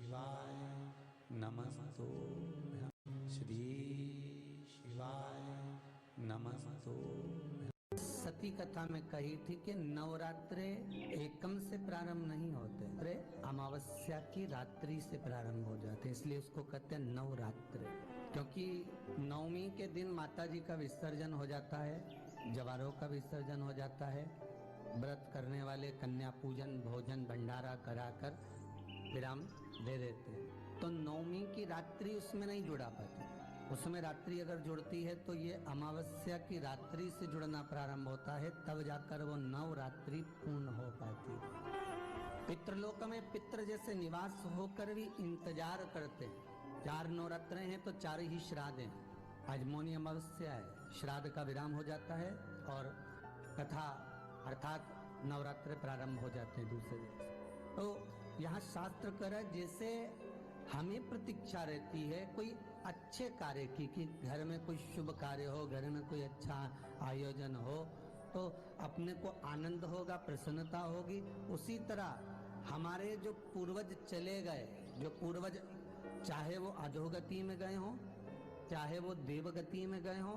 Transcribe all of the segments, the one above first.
शिवाय नमस्तुभ्यं। श्री शिवाय नमस्तुभ्यं। सती कथा में कही थी कि नवरात्रे एकम से प्रारंभ नहीं होते, अरे अमावस्या की रात्रि से प्रारंभ हो जाते, इसलिए उसको कहते हैं नवरात्रे। क्योंकि नवमी के दिन माता जी का विसर्जन हो जाता है, जवारों का विसर्जन हो जाता है, व्रत करने वाले कन्या पूजन भोजन भंडारा कराकर विराम दे देते हैं। तो नवमी की रात्रि उसमें नहीं जुड़ा पाती, उसमें रात्रि अगर जुड़ती है तो ये अमावस्या की रात्रि से जुड़ना प्रारंभ होता है, तब जाकर वो नवरात्रि पूर्ण हो पाती है। पितृलोक में पितृ जैसे निवास होकर भी इंतजार करते हैं। 4 नवरात्रे हैं तो 4 ही श्राद्ध हैं। आज मौनी अमावस्या है, श्राद्ध का विराम हो जाता है और कथा अर्थात नवरात्रे प्रारंभ हो जाते हैं दूसरे दिन। तो यहाँ शास्त्र कह रहा है जैसे हमें प्रतीक्षा रहती है कोई अच्छे कार्य की, कि घर में कोई शुभ कार्य हो, घर में कोई अच्छा आयोजन हो तो अपने को आनंद होगा, प्रसन्नता होगी। उसी तरह हमारे जो पूर्वज चले गए, जो पूर्वज चाहे वो अधोगति में गए हों, चाहे वो देवगति में गए हों,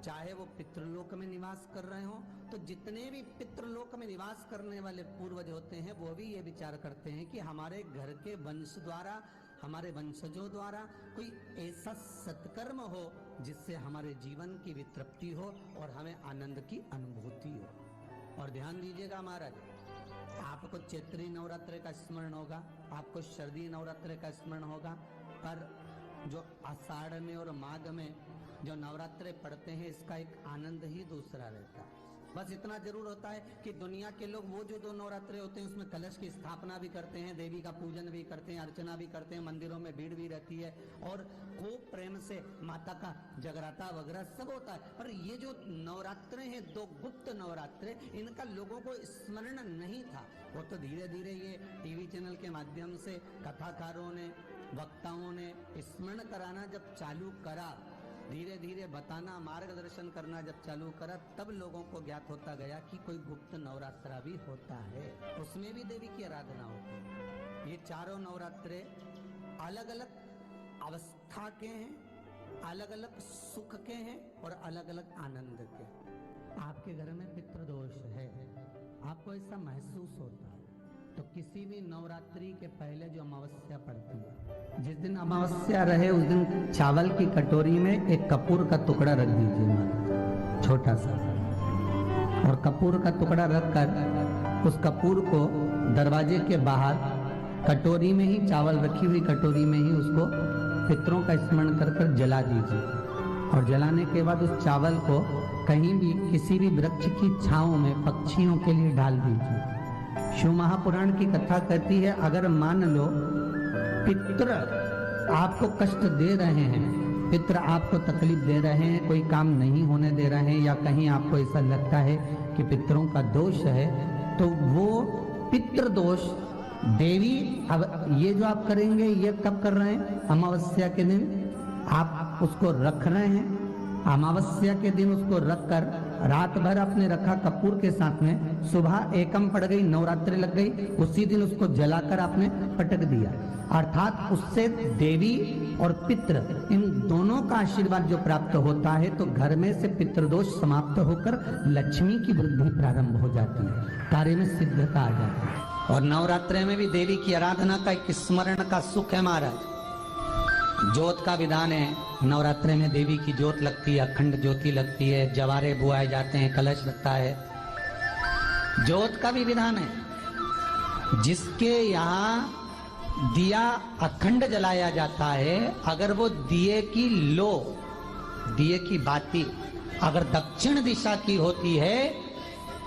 चाहे वो पितृलोक में निवास कर रहे हों, तो जितने भी पितृलोक में निवास करने वाले पूर्वज होते हैं वो भी ये विचार करते हैं कि हमारे घर के वंश द्वारा, हमारे वंशजों द्वारा कोई ऐसा सत्कर्म हो जिससे हमारे जीवन की वितृप्ति हो और हमें आनंद की अनुभूति हो। और ध्यान दीजिएगा महाराज, आपको चैत्री नवरात्रि का स्मरण होगा, आपको शरदी नवरात्रि का स्मरण होगा, पर जो आषाढ़ में और माघ में जो नवरात्रे पढ़ते हैं इसका एक आनंद ही दूसरा रहता है। बस इतना जरूर होता है कि दुनिया के लोग वो जो 2 नवरात्रे होते हैं उसमें कलश की स्थापना भी करते हैं, देवी का पूजन भी करते हैं, अर्चना भी करते हैं, मंदिरों में भीड़ भी रहती है और खूब प्रेम से माता का जगराता वगैरह सब होता है। पर ये जो नवरात्रे हैं 2 गुप्त नवरात्रे, इनका लोगों को स्मरण नहीं था। वो तो धीरे धीरे ये टीवी चैनल के माध्यम से कथाकारों ने, वक्ताओं ने स्मरण कराना जब चालू करा, धीरे धीरे बताना, मार्गदर्शन करना जब चालू करा, तब लोगों को ज्ञात होता गया कि कोई गुप्त नवरात्रा भी होता है, उसमें भी देवी की आराधना होती है। ये 4 नवरात्रे अलग अलग अवस्था के हैं, अलग अलग सुख के हैं और अलग अलग आनंद के। आपके घर में पितृदोष है, आपको ऐसा महसूस होता है, तो किसी भी नवरात्रि के पहले जो अमावस्या पड़ती है, जिस दिन अमावस्या रहे उस दिन चावल की कटोरी में एक कपूर का टुकड़ा रख दीजिए, छोटा सा, और कपूर का टुकड़ा रखकर उस कपूर को दरवाजे के बाहर कटोरी में ही, चावल रखी हुई कटोरी में ही उसको पितरों का स्मरण कर कर जला दीजिए। और जलाने के बाद उस चावल को कहीं भी किसी भी वृक्ष की छांव में पक्षियों के लिए डाल दीजिए। शिव महापुराण की कथा कहती है, अगर मान लो पितृ आपको कष्ट दे रहे हैं, पितृ आपको तकलीफ दे रहे हैं, कोई काम नहीं होने दे रहे हैं, या कहीं आपको ऐसा लगता है कि पितरों का दोष है, तो वो पितृदोष देवी, अब ये जो आप करेंगे ये कब कर रहे हैं? अमावस्या के दिन आप उसको रख रहे हैं, अमावस्या के दिन उसको रखकर रात भर आपने रखा कपूर के साथ में, सुबह एकम पड़ गई, नवरात्रि लग गई, उसी दिन उसको जलाकर आपने पटक दिया। अर्थात उससे देवी और पितृ इन दोनों का आशीर्वाद जो प्राप्त होता है, तो घर में से पितृदोष समाप्त होकर लक्ष्मी की वृद्धि प्रारंभ हो जाती है, कार्य में सिद्धता आ जाती है। और नवरात्रि में भी देवी की आराधना का एक स्मरण का सुख है महाराज। ज्योत का विधान है, नवरात्रि में देवी की ज्योत लगती है, अखंड ज्योति लगती है, जवारे बुआए जाते हैं, कलश लगता है, ज्योत का भी विधान है। जिसके यहाँ दिया अखंड जलाया जाता है, अगर वो दिए की लो, दिए की बाती अगर दक्षिण दिशा की होती है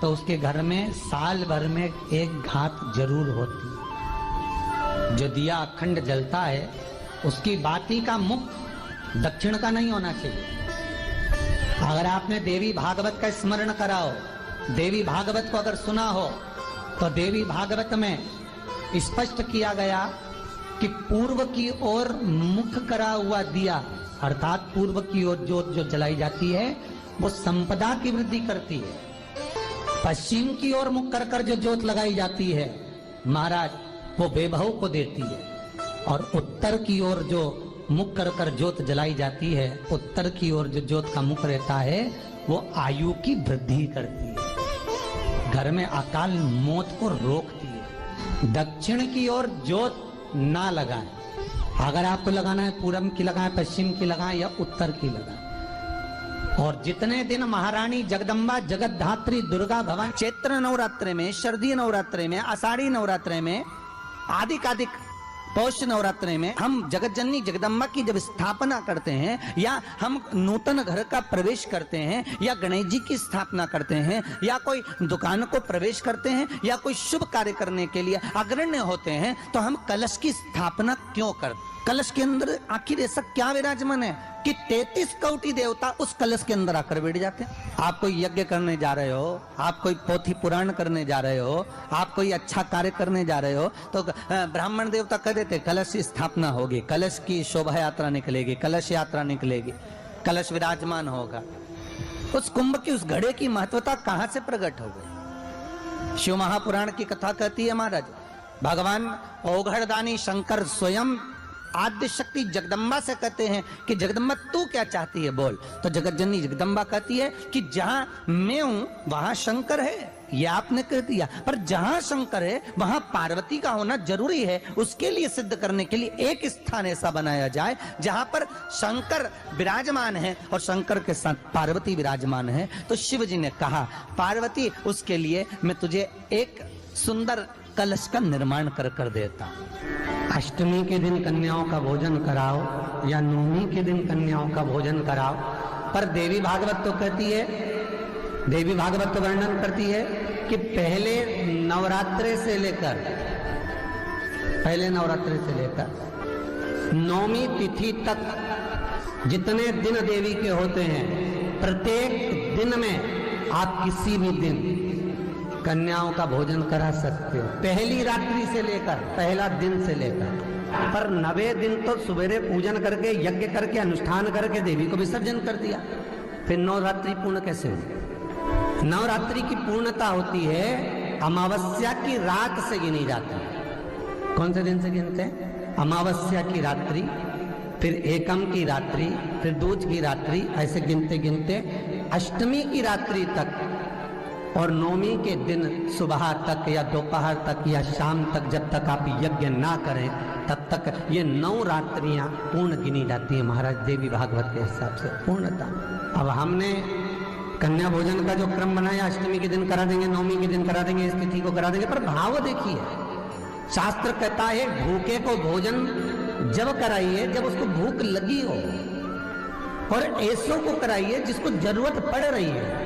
तो उसके घर में साल भर में एक घात जरूर होती है। जो दिया अखंड जलता है उसकी बाती का मुख दक्षिण का नहीं होना चाहिए। अगर आपने देवी भागवत का स्मरण करा हो, देवी भागवत को अगर सुना हो, तो देवी भागवत में स्पष्ट किया गया कि पूर्व की ओर मुख करा हुआ दिया, अर्थात पूर्व की ओर ज्योत जो जलाई जाती है वो संपदा की वृद्धि करती है। पश्चिम की ओर मुख कर कर जो ज्योत लगाई जाती है महाराज, वो वैभव को देती है। और उत्तर की ओर जो मुख कर कर ज्योत जलाई जाती है, उत्तर की ओर जो ज्योत का मुख रहता है वो आयु की वृद्धि करती है, घर में अकाल मौत को रोकती है। दक्षिण की ओर ज्योत ना लगाएं, अगर आपको लगाना है पूरब की लगाएं, पश्चिम की लगाएं या उत्तर की लगाएं। और जितने दिन महारानी जगदम्बा जगतधात्री दुर्गा भवानी चैत्र नवरात्रे में, शरदीय नवरात्रे में, आषाढ़ी नवरात्रे में, आदिक पौष नवरात्रे में हम जगत जननी जगदम्बा की जब स्थापना करते हैं या हम नूतन घर का प्रवेश करते हैं या गणेश जी की स्थापना करते हैं या कोई दुकान को प्रवेश करते हैं या कोई शुभ कार्य करने के लिए अग्रण्य होते हैं, तो हम कलश की स्थापना क्यों करते? कलश के अंदर आखिर ऐसा क्या विराजमान है कि 33 कोटि देवता उस कलश के अंदर आकर बैठ जाते हैं। आप कोई यज्ञ करने जा रहे हो, आप कोई पोथी पुराण करने जा रहे हो, आप कोई अच्छा कार्य करने जा रहे हो, तो ब्राह्मण देवता कह देते कलश की स्थापना होगी, कलश की शोभा यात्रा निकलेगी, कलश यात्रा निकलेगी, कलश विराजमान होगा। उस कुंभ की, उस घड़े की महत्वता कहां से प्रकट हो गई? शिव महापुराण की कथा कहती है महाराज, भगवान औघड़दानी शंकर स्वयं आद्य शक्ति जगदम्बा से कहते हैं कि जगदम्बा तू क्या चाहती है बोल। तो जगत जननी जगदम्बा कहती है कि जहां मैं हूं वहां शंकर है, ये आपने कह दिया, पर जहां शंकर है वहां पार्वती का होना जरूरी है। उसके लिए सिद्ध करने के लिए एक स्थान ऐसा बनाया जाए जहां पर शंकर विराजमान है और शंकर के साथ पार्वती विराजमान है। तो शिव जी ने कहा पार्वती उसके लिए मैं तुझे एक सुंदर कलश का निर्माण कर देता। अष्टमी के दिन कन्याओं का भोजन कराओ या नवमी के दिन कन्याओं का भोजन कराओ, पर देवी भागवत तो कहती है, देवी भागवत तो वर्णन करती है कि पहले नवरात्रे से लेकर नवमी तिथि तक जितने दिन देवी के होते हैं, प्रत्येक दिन में आप किसी भी दिन कन्याओं का भोजन करा सकते हो, पहली रात्रि से लेकर, पहला दिन से लेकर। पर 9वें दिन तो सवेरे पूजन करके, यज्ञ करके, अनुष्ठान करके देवी को विसर्जन कर दिया, फिर नवरात्रि पूर्ण कैसे हुई? नवरात्रि की पूर्णता होती है अमावस्या की रात से गिनी जाती है। कौन से दिन से गिनते हैं? अमावस्या की रात्रि, फिर एकम की रात्रि, फिर दूज की रात्रि, ऐसे गिनते गिनते अष्टमी की रात्रि तक और नवमी के दिन सुबह तक या दोपहर तक या शाम तक, जब तक आप यज्ञ ना करें तब तक ये 9 रात्रियां पूर्ण गिनी जाती है महाराज देवी भागवत के हिसाब से पूर्णता। अब हमने कन्या भोजन का जो क्रम बनाया, अष्टमी के दिन करा देंगे, नवमी के दिन करा देंगे, इस तिथि को करा देंगे, पर भाव देखिए, शास्त्र कहता है भूखे को भोजन जब कराइए जब उसको भूख लगी हो, और ऐसों को कराइए जिसको जरूरत पड़ रही है।